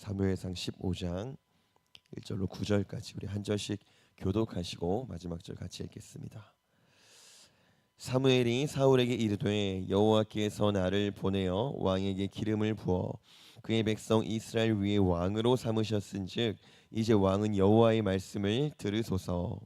사무엘상 15장 1절로 9절까지 우리 한 절씩 교독하시고 마지막 절 같이 읽겠습니다. 사무엘이 사울에게 이르되 여호와께서 나를 보내어 왕에게 기름을 부어 그의 백성 이스라엘 위에 왕으로 삼으셨은즉 이제 왕은 여호와의 말씀을 들으소서.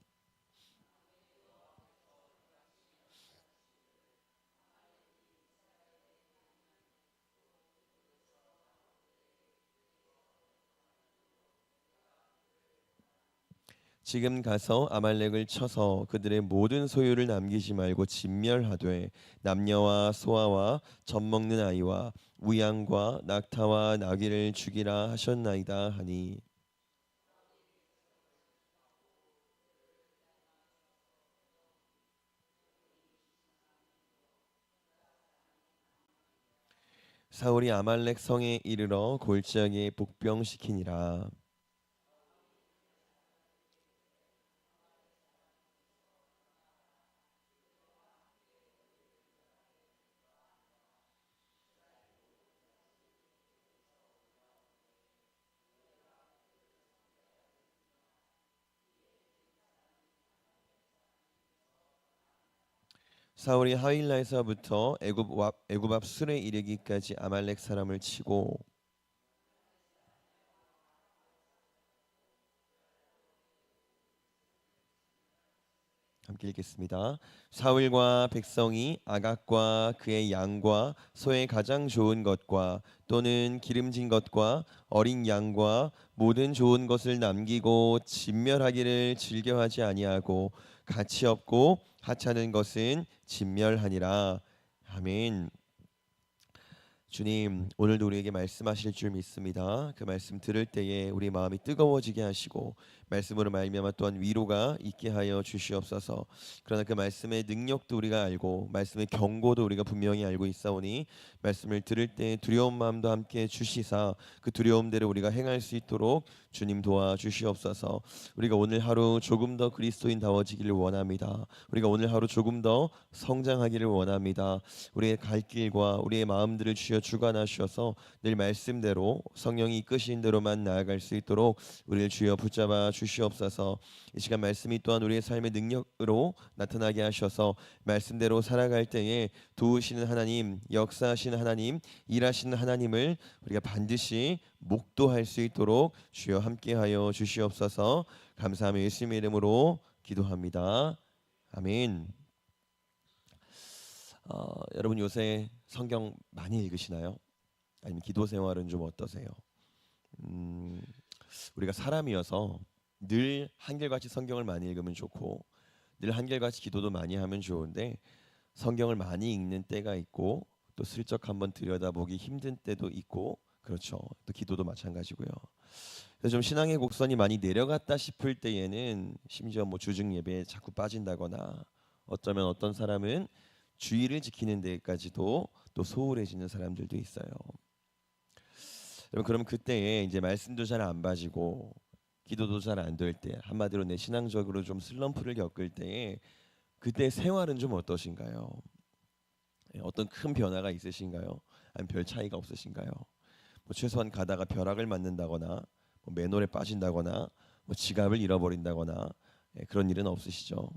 지금 가서 아말렉을 쳐서 그들의 모든 소유를 남기지 말고 진멸하되 남녀와 소아와 젖먹는 아이와 우양과 낙타와 나귀를 죽이라 하셨나이다 하니, 사울이 아말렉 성에 이르러 골짜기에 복병시키니라. 사울이 하윌라에서부터 애굽 앞 술에 이르기까지 아말렉 사람을 치고, 함께 읽겠습니다. 사울과 백성이 아각과 그의 양과 소의 가장 좋은 것과 또는 기름진 것과 어린 양과 모든 좋은 것을 남기고 진멸하기를 즐겨하지 아니하고 가치 없고 하찮은 것은 진멸하니라. 아멘. 주님, 오늘도 우리에게 말씀하실 줄 믿습니다. 그 말씀 들을 때에 우리 마음이 뜨거워지게 하시고 말씀으로 말미암아 또한 위로가 있게 하여 주시옵소서. 그러나 그 말씀의 능력도 우리가 알고 말씀의 경고도 우리가 분명히 알고 있사오니 말씀을 들을 때 두려운 마음도 함께 주시사 그 두려움대로 우리가 행할 수 있도록 주님 도와주시옵소서. 우리가 오늘 하루 조금 더 그리스도인다워지기를 원합니다. 우리가 오늘 하루 조금 더 성장하기를 원합니다. 우리의 갈 길과 우리의 마음들을 주여 주관하셔서 늘 말씀대로 성령이 이끄신 대로만 나아갈 수 있도록 우리를 주여 붙잡아 주시옵소서. 이 시간 말씀이 또한 우리의 삶의 능력으로 나타나게 하셔서 말씀대로 살아갈 때에 도우시는 하나님, 역사하시는 하나님, 일하시는 하나님을 우리가 반드시 목도할 수 있도록 주여 함께하여 주시옵소서. 감사하며 예수님의 이름으로 기도합니다. 아멘. 여러분 요새 성경 많이 읽으시나요? 아니면 기도 생활은 좀 어떠세요? 우리가 사람이어서 늘 한결같이 성경을 많이 읽으면 좋고 늘 한결같이 기도도 많이 하면 좋은데 성경을 많이 읽는 때가 있고 또 슬쩍 한번 들여다보기 힘든 때도 있고 그렇죠. 또 기도도 마찬가지고요. 그래서 좀 신앙의 곡선이 많이 내려갔다 싶을 때에는 심지어 뭐 주중 예배에 자꾸 빠진다거나 어쩌면 어떤 사람은 주의를 지키는 데까지도 또 소홀해지는 사람들도 있어요. 여러분 그럼 그때에 이제 말씀도 잘 안 봐지고 기도도 잘 안 될 때, 한마디로 내 신앙적으로 좀 슬럼프를 겪을 때에 그때 생활은 좀 어떠신가요? 어떤 큰 변화가 있으신가요? 아니면 별 차이가 없으신가요? 뭐 최소한 가다가 벼락을 맞는다거나 뭐 맨홀에 빠진다거나 뭐 지갑을 잃어버린다거나 그런 일은 없으시죠?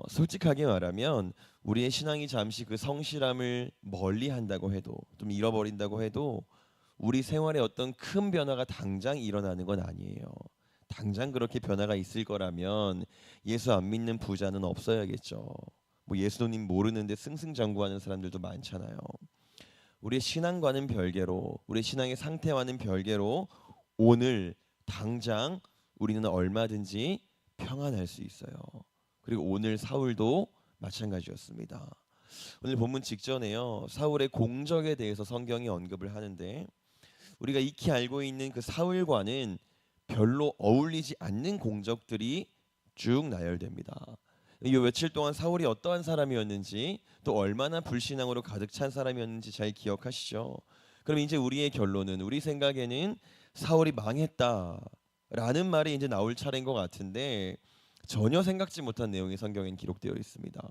솔직하게 말하면 우리의 신앙이 잠시 그 성실함을 멀리한다고 해도 좀 잃어버린다고 해도 우리 생활에 어떤 큰 변화가 당장 일어나는 건 아니에요. 당장 그렇게 변화가 있을 거라면 예수 안 믿는 부자는 없어야겠죠. 뭐 예수님 모르는데 승승장구하는 사람들도 많잖아요. 우리의 신앙과는 별개로, 우리의 신앙의 상태와는 별개로 오늘 당장 우리는 얼마든지 평안할 수 있어요. 그리고 오늘 사울도 마찬가지였습니다. 오늘 본문 직전에요. 사울의 공적에 대해서 성경이 언급을 하는데 우리가 익히 알고 있는 그 사울과는 별로 어울리지 않는 공적들이 쭉 나열됩니다. 이 며칠 동안 사울이 어떠한 사람이었는지 또 얼마나 불신앙으로 가득 찬 사람이었는지 잘 기억하시죠? 그럼 이제 우리의 결론은 우리 생각에는 사울이 망했다라는 말이 이제 나올 차례인 것 같은데 전혀 생각지 못한 내용이 성경엔 기록되어 있습니다.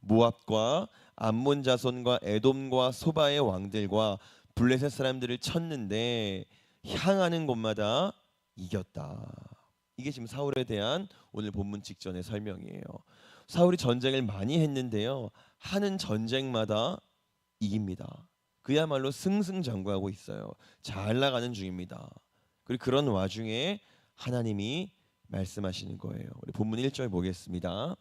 모압과 암몬 자손과 에돔과 소바의 왕들과 블레셋 사람들을 쳤는데 향하는 곳마다 이겼다. 이게 지금 사울에 대한 오늘 본문 직전의 설명이에요. 사울이 전쟁을 많이 했는데요, 하는 전쟁마다 이깁니다. 그야말로 승승장구하고 있어요. 잘 나가는 중입니다. 그리고 그런 와중에 하나님이 말씀하시는 거예요. 우리 본문 1절 보겠습니다.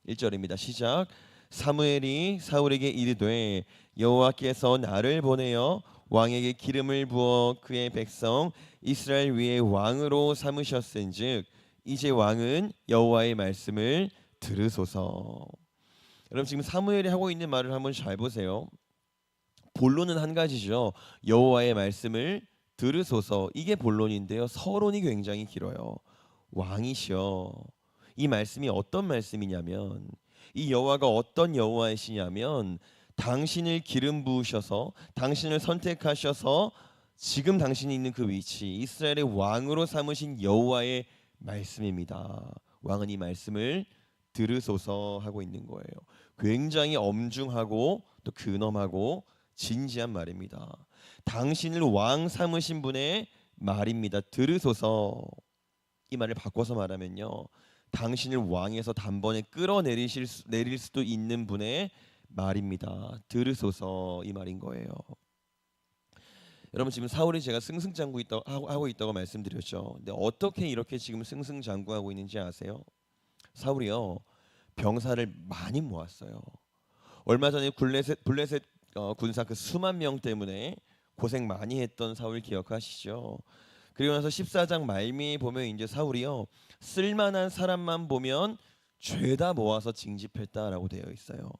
1절입니다. 시작. 사무엘이 사울에게 이르되 여호와께서 나를 보내어 왕에게 기름을 부어 그의 백성 이스라엘 위에 왕으로 삼으셨은즉 이제 왕은 여호와의 말씀을 들으소서. 여러분, 지금 사무엘이 하고 있는 말을 한번 잘 보세요. 본론은 한 가지죠. 여호와의 말씀을 들으소서. 이게 본론인데요, 서론이 굉장히 길어요. 왕이시여. 이 말씀이 어떤 말씀이냐면, 이 여호와가 어떤 여호와이시냐면, 당신을 기름 부으셔서 당신을 선택하셔서 지금 당신이 있는 그 위치, 이스라엘의 왕으로 삼으신 여호와의 말씀입니다. 왕은 이 말씀을 들으소서 하고 있는 거예요. 굉장히 엄중하고 또 근엄하고 진지한 말입니다. 당신을 왕 삼으신 분의 말입니다. 들으소서. 이 말을 바꿔서 말하면요, 당신을 왕에서 단번에 내릴 수도 있는 분의 말입니다. 들으소서, 이 말인 거예요. 여러분, 지금 사울이 제가 하고 있다고 말씀드렸죠. 근데 어떻게 이렇게 지금 승승장구하고 있는지 아세요? 사울이요, 병사를 많이 모았어요. 얼마 전에 블레셋 군사 그 수만 명 때문에 고생 많이 했던 사울 기억하시죠? 그리고 나서 14장 말미에 보면 이제 사울이요, 쓸만한 사람만 보면 죄다 모아서 징집했다라고 되어 있어요.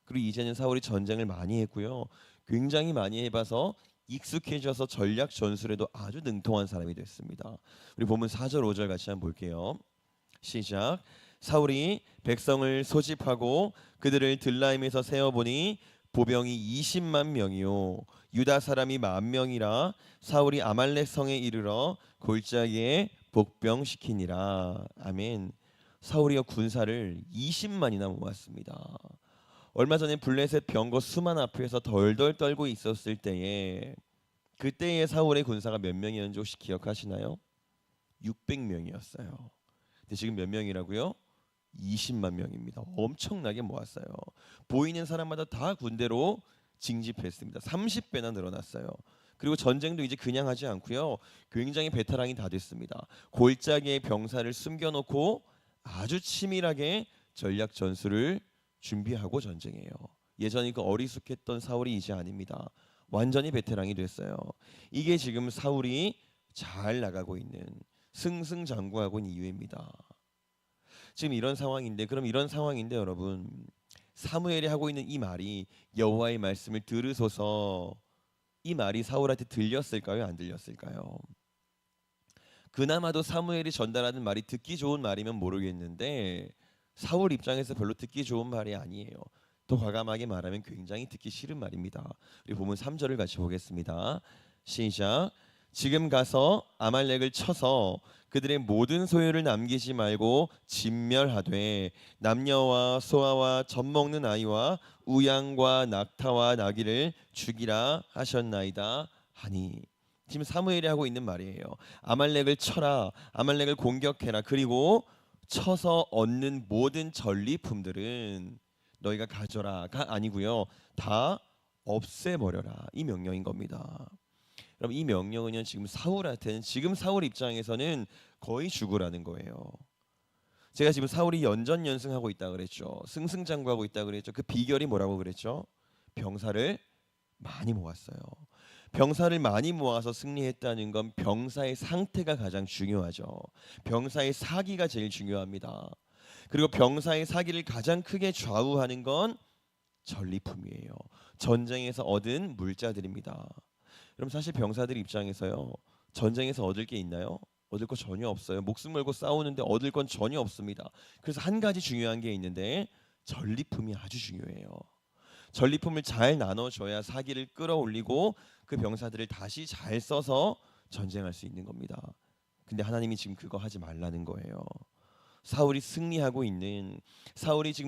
그리고 이제는 사울이 전쟁을 많이 했고요, 굉장히 많이 해봐서 익숙해져서 전략 전술에도 아주 능통한 사람이 됐습니다. 우리 본문 4절 5절 같이 한번 볼게요. 시작. 사울이 백성을 소집하고 그들을 들라임에서 세어보니 보병이 20만 명이요 유다 사람이 10,000명이라 사울이 아말렉 성에 이르러 골짜기에 복병시키니라. 아멘. 사울이요, 군사를 20만이나 모았습니다. 얼마 전에 블레셋 병거 수만 앞에서 덜덜 떨고 있었을 때에, 그때의 사울의 군사가 몇 명이었는지 혹시 기억하시나요? 600명이었어요. 근데 지금 몇 명이라고요? 20만 명입니다. 엄청나게 모았어요. 보이는 사람마다 다 군대로 징집했습니다. 30배나 늘어났어요. 그리고 전쟁도 이제 그냥 하지 않고요, 굉장히 베테랑이 다 됐습니다. 골짜기에 병사를 숨겨놓고 아주 치밀하게 전략 전술을 준비하고 전쟁해요. 예전에 그 어리숙했던 사울이 이제 아닙니다. 완전히 베테랑이 됐어요. 이게 지금 사울이 잘 나가고 있는, 승승장구하고 있는 이유입니다. 지금 이런 상황인데, 그럼 이런 상황인데 여러분, 사무엘이 하고 있는 이 말이 여호와의 말씀을 들으소서, 이 말이 사울한테 들렸을까요? 안 들렸을까요? 그나마도 사무엘이 전달하는 말이 듣기 좋은 말이면 모르겠는데, 사울 입장에서 별로 듣기 좋은 말이 아니에요. 더 과감하게 말하면 굉장히 듣기 싫은 말입니다. 우리 보면 3절을 같이 보겠습니다. 시작. 지금 가서 아말렉을 쳐서 그들의 모든 소유를 남기지 말고 진멸하되 남녀와 소아와 젖 먹는 아이와 우양과 낙타와 나귀를 죽이라 하셨나이다 하니. 지금 사무엘이 하고 있는 말이에요. 아말렉을 쳐라, 아말렉을 공격해라, 그리고 쳐서 얻는 모든 전리품들은 너희가 가져라가 아니고요, 다 없애버려라, 이 명령인 겁니다. 그럼 이 명령은요, 지금 사울한테는, 지금 사울 입장에서는 거의 죽으라는 거예요. 제가 지금 사울이 연전연승하고 있다 그랬죠. 승승장구하고 있다 그랬죠. 그 비결이 뭐라고 그랬죠? 병사를 많이 모았어요. 병사를 많이 모아서 승리했다는 건 병사의 상태가 가장 중요하죠. 병사의 사기가 제일 중요합니다. 그리고 병사의 사기를 가장 크게 좌우하는 건 전리품이에요. 전쟁에서 얻은 물자들입니다. 그럼 사실 병사들 입장에서요, 전쟁에서 얻을 게 있나요? 얻을 거 전혀 없어요. 목숨 걸고 싸우는데 얻을 건 전혀 없습니다. 그래서 한 가지 중요한 게 있는데, 전리품이 아주 중요해요. 전리품을 잘 나눠줘야 사기를 끌어올리고 그 병사들을 다시 잘 써서 전쟁할 수 있는 겁니다. 근데 하나님이 지금 그거 하지 말라는 거예요. 사울이 지금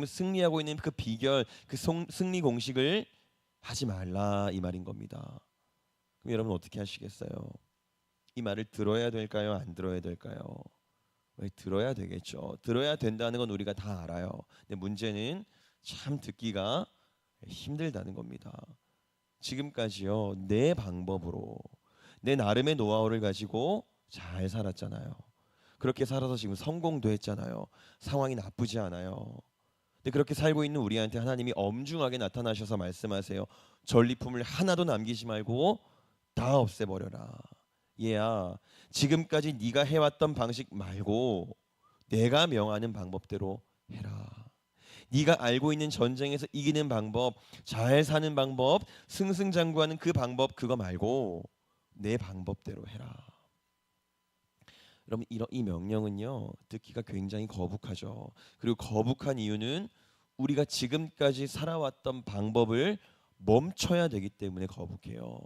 승리하고 있는 그 비결, 그 승리 공식을 하지 말라, 이 말인 겁니다. 그럼 여러분 어떻게 하시겠어요? 이 말을 들어야 될까요? 안 들어야 될까요? 왜 들어야 되겠죠. 들어야 된다는 건 우리가 다 알아요. 근데 문제는 참 듣기가 힘들다는 겁니다. 지금까지요, 내 방법으로 내 나름의 노하우를 가지고 잘 살았잖아요. 그렇게 살아서 지금 성공도 했잖아요. 상황이 나쁘지 않아요. 근데 그렇게 살고 있는 우리한테 하나님이 엄중하게 나타나셔서 말씀하세요. 전리품을 하나도 남기지 말고 다 없애버려라. 얘야, 지금까지 네가 해왔던 방식 말고 내가 명하는 방법대로 해라. 네가 알고 있는 전쟁에서 이기는 방법, 잘 사는 방법, 승승장구하는 그 방법 그거 말고 내 방법대로 해라. 여러분, 이 명령은요, 듣기가 굉장히 거북하죠. 그리고 거북한 이유는 우리가 지금까지 살아왔던 방법을 멈춰야 되기 때문에 거북해요.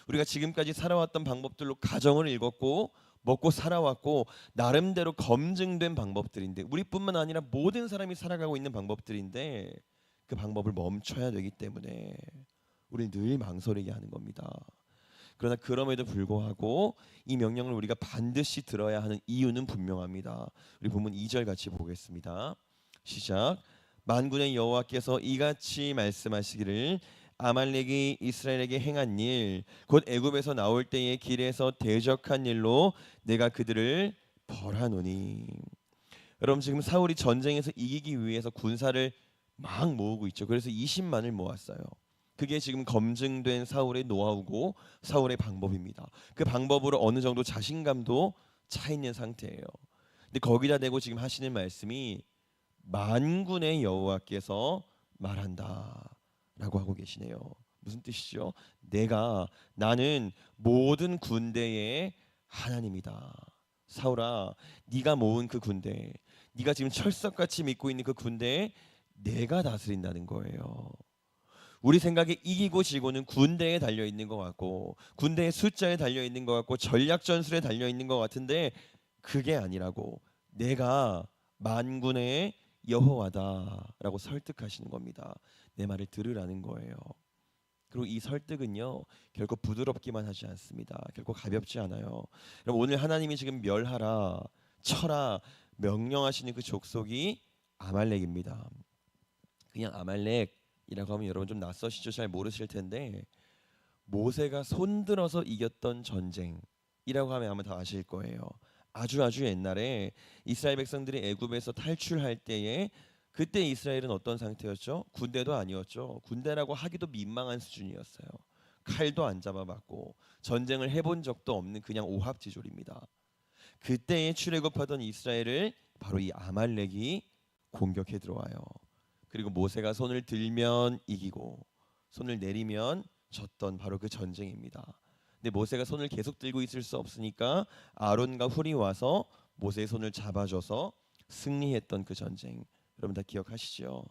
우리가 지금까지 살아왔던 방법들로 가정을 읽었고 먹고 살아왔고 나름대로 검증된 방법들인데, 우리뿐만 아니라 모든 사람이 살아가고 있는 방법들인데 그 방법을 멈춰야 되기 때문에 우리는 늘 망설이게 하는 겁니다. 그러나 그럼에도 불구하고 이 명령을 우리가 반드시 들어야 하는 이유는 분명합니다. 우리 본문 2절 같이 보겠습니다. 시작. 만군의 여호와께서 이같이 말씀하시기를 아말렉이 이스라엘에게 행한 일 곧 애굽에서 나올 때의 길에서 대적한 일로 내가 그들을 벌하노니. 여러분, 지금 사울이 전쟁에서 이기기 위해서 군사를 막 모으고 있죠. 그래서 20만을 모았어요. 그게 지금 검증된 사울의 노하우고 사울의 방법입니다. 그 방법으로 어느 정도 자신감도 차 있는 상태예요. 근데 거기다 대고 지금 하시는 말씀이 만군의 여호와께서 말한다라고 하고 계시네요. 무슨 뜻이죠? 나는 모든 군대의 하나님이다. 사울아, 네가 모은 그 군대, 네가 지금 철석같이 믿고 있는 그 군대에 내가 다스린다는 거예요. 우리 생각에 이기고 지고는 군대에 달려 있는 것 같고 군대의 숫자에 달려 있는 것 같고 전략 전술에 달려 있는 것 같은데 그게 아니라고, 내가 만군의 여호와다라고 설득하시는 겁니다. 내 말을 들으라는 거예요. 그리고 이 설득은요, 결코 부드럽기만 하지 않습니다. 결코 가볍지 않아요. 여러분, 오늘 하나님이 지금 멸하라, 쳐라 명령하시는 그 족속이 아말렉입니다. 그냥 아말렉이라고 하면 여러분 좀 낯서시죠? 잘 모르실 텐데 모세가 손들어서 이겼던 전쟁이라고 하면 아마 다 아실 거예요. 아주 옛날에 이스라엘 백성들이 애굽에서 탈출할 때에, 그때 이스라엘은 어떤 상태였죠? 군대도 아니었죠. 군대라고 하기도 민망한 수준이었어요. 칼도 안 잡아봤고 전쟁을 해본 적도 없는 그냥 오합지졸입니다. 그때에 출애굽하던 이스라엘을 바로 이 아말렉이 공격해 들어와요. 그리고 모세가 손을 들면 이기고 손을 내리면 졌던 바로 그 전쟁입니다. 근데 모세가 손을 계속 들고 있을 수 없으니까 아론과 훌이 와서 모세의 손을 잡아줘서 승리했던 그 전쟁, 여러분 다 기억하시죠?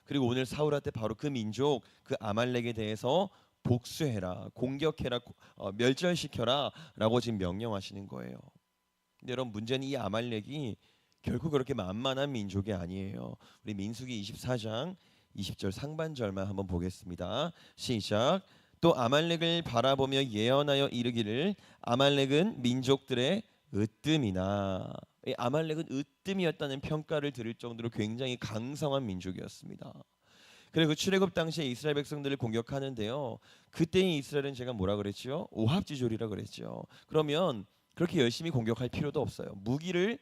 그리고 오늘 사울한테 바로 그 민족, 그 아말렉에 대해서 복수해라, 공격해라, 멸절시켜라 라고 지금 명령하시는 거예요. 근데 여러분, 문제는 이 아말렉이 결코 그렇게 만만한 민족이 아니에요. 우리 민수기 24장 20절 상반절만 한번 보겠습니다. 시작. 또 아말렉을 바라보며 예언하여 이르기를 아말렉은 민족들의 으뜸이나. 이 아말렉은 으뜸이었다는 평가를 들을 정도로 굉장히 강성한 민족이었습니다. 그리고 그 출애굽 당시에 이스라엘 백성들을 공격하는데요, 그때의 이스라엘은 제가 뭐라 그랬죠? 오합지졸이라 그랬죠. 그러면 그렇게 열심히 공격할 필요도 없어요. 무기를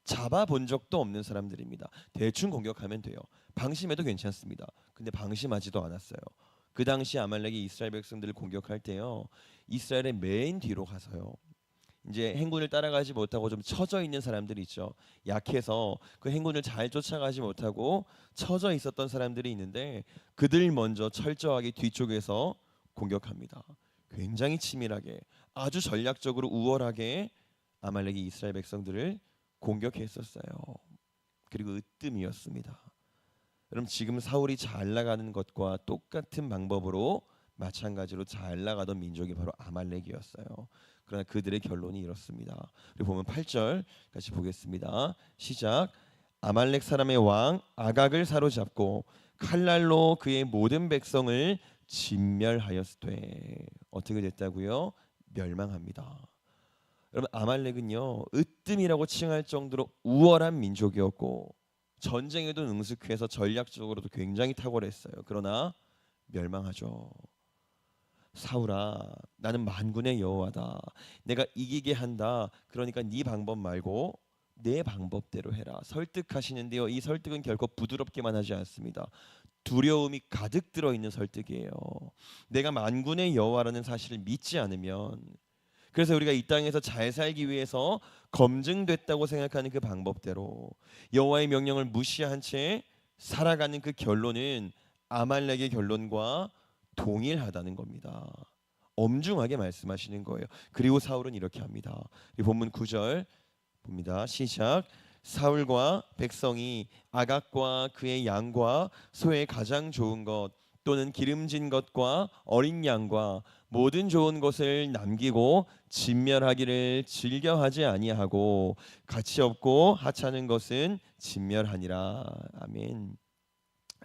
잡아본 적도 없는 사람들입니다. 대충 공격하면 돼요. 방심해도 괜찮습니다. 근데 방심하지도 않았어요. 그 당시 아말렉이 이스라엘 백성들을 공격할 때요, 이스라엘의 맨 뒤로 가서요, 이제 행군을 따라가지 못하고 좀 처져 있는 사람들이 있죠. 약해서 그 행군을 잘 쫓아가지 못하고 처져 있었던 사람들이 있는데 그들 먼저 철저하게 뒤쪽에서 공격합니다. 굉장히 치밀하게, 아주 전략적으로 우월하게 아말렉이 이스라엘 백성들을 공격했었어요. 그리고 으뜸이었습니다. 여러분, 지금 사울이 잘 나가는 것과 똑같은 방법으로 마찬가지로 잘 나가던 민족이 바로 아말렉이었어요. 그러나 그들의 결론이 이렇습니다. 우리 보면 8절 같이 보겠습니다. 시작. 아말렉 사람의 왕 아각을 사로잡고 칼날로 그의 모든 백성을 진멸하였으되. 어떻게 됐다고요? 멸망합니다. 여러분 아말렉은요 으뜸이라고 칭할 정도로 우월한 민족이었고 전쟁에도 능숙해서 전략적으로도 굉장히 탁월했어요. 그러나 멸망하죠. 사울아, 나는 만군의 여호와다. 내가 이기게 한다. 그러니까 네 방법 말고 내 방법대로 해라. 설득하시는데요. 이 설득은 결코 부드럽게만 하지 않습니다. 두려움이 가득 들어 있는 설득이에요. 내가 만군의 여호와라는 사실을 믿지 않으면, 그래서 우리가 이 땅에서 잘 살기 위해서 검증됐다고 생각하는 그 방법대로 여호와의 명령을 무시한 채 살아가는 그 결론은 아말렉의 결론과 동일하다는 겁니다. 엄중하게 말씀하시는 거예요. 그리고 사울은 이렇게 합니다. 이 본문 9절 봅니다. 시작. 사울과 백성이 아각과 그의 양과 소의 가장 좋은 것 또는 기름진 것과 어린 양과 모든 좋은 것을 남기고 진멸하기를 즐겨하지 아니하고 가치 없고 하찮은 것은 진멸하니라. 아멘.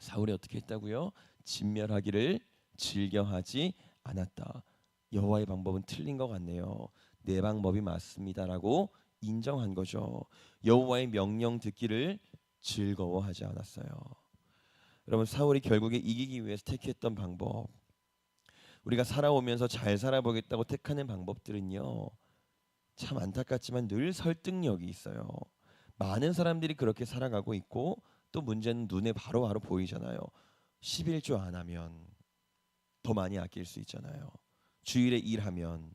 사울이 어떻게 했다고요? 진멸하기를 즐겨하지 않았다. 여호와의 방법은 틀린 것 같네요. 내 방법이 맞습니다라고 인정한 거죠. 여호와의 명령 듣기를 즐거워하지 않았어요. 여러분 사울이 결국에 이기기 위해서 택했던 방법, 우리가 살아오면서 잘 살아보겠다고 택하는 방법들은요 참 안타깝지만 늘 설득력이 있어요. 많은 사람들이 그렇게 살아가고 있고 또 문제는 눈에 바로바로 보이잖아요. 11조 안 하면 더 많이 아낄 수 있잖아요. 주일에 일하면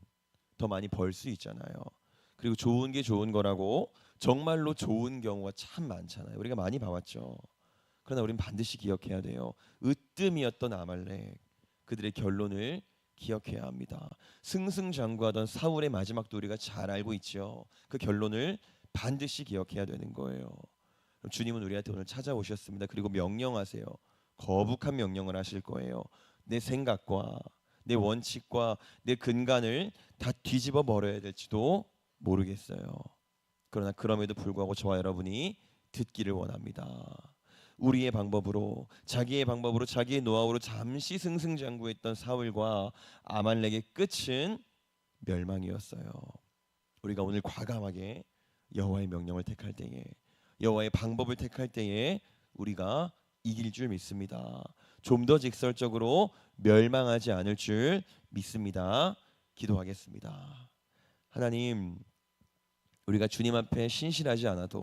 더 많이 벌 수 있잖아요. 그리고 좋은 게 좋은 거라고 정말로 좋은 경우가 참 많잖아요. 우리가 많이 봐왔죠. 그러나 우리는 반드시 기억해야 돼요. 으뜸이었던 아말렉, 그들의 결론을 기억해야 합니다. 승승장구하던 사울의 마지막도 우리가 잘 알고 있죠. 그 결론을 반드시 기억해야 되는 거예요. 주님은 우리한테 오늘 찾아오셨습니다. 그리고 명령하세요. 거북한 명령을 하실 거예요. 내 생각과 내 원칙과 내 근간을 다 뒤집어 버려야 될지도 모르겠어요. 그러나 그럼에도 불구하고 저와 여러분이 듣기를 원합니다. 우리의 방법으로, 자기의 방법으로, 자기의 노하우로 잠시 승승장구했던 사울과 아말렉의 끝은 멸망이었어요. 우리가 오늘 과감하게 여호와의 명령을 택할 때에, 여호와의 방법을 택할 때에 우리가 이길 줄 믿습니다. 좀 더 직설적으로 멸망하지 않을 줄 믿습니다. 기도하겠습니다. 하나님, 우리가 주님 앞에 신실하지 않아도